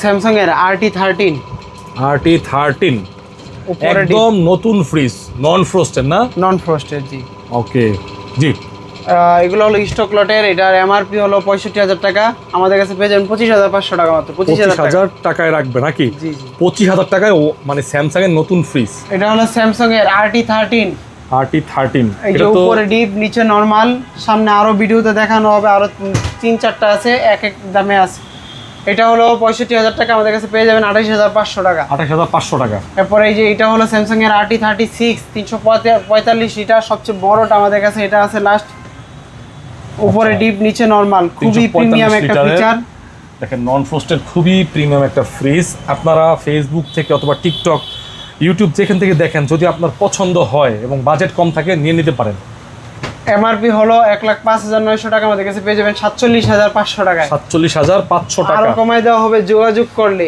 Samsung এর RT13 একদম নতুন ফ্রিজ, নন ফ্রস্টেড না? নন ফ্রস্টেড, জি। ওকে, জি। এগুলো হলো স্টক লটের। এটার এমআরপি হলো 65,000 টাকা, আমাদের কাছে পেয়ে যাবেন 25,500 টাকা মাত্র। 25,000 টাকায় রাখবে নাকি? জি জি। 25,000 টাকায় মানে স্যামসাং এর নতুন ফ্রিজ। এটা হলো স্যামসাং এর RT13। এই যে উপরে ডিপ, নিচে নরমাল। সামনে আরো ভিডিওতে দেখানো হবে, আরো 3-4টা আছে, এক এক দামে আছে। এটা হলো 65,000 টাকা, আমাদের কাছে পেয়ে যাবেন 28,500 টাকা। 28,500 টাকা। এরপরে এই যে এটা হলো স্যামসাং এর RT36 345 লিটার, সবচেয়ে বড়টা আমাদের কাছে এটা আছে লাস্ট। উপরে ডিপ, নিচে নরমাল, খুবই প্রিমিয়াম একটা ফিচার। দেখেন, নন ফ্রস্টেড খুবই প্রিমিয়াম একটা ফ্রিজ। আপনারা ফেসবুক থেকে অথবা টিকটক, ইউটিউব যেখান থেকে দেখেন, যদি আপনার পছন্দ হয় এবং বাজেট কম থাকে, নিয়ে নিতে পারেন। এমআরপি হলো 1,05,900 টাকা, আমাদের কাছে পেয়ে যাবেন 47,500 টাকায়। 47,500 টাকা আরো কমাই দেওয়া হবে যোগাযোগ করলে।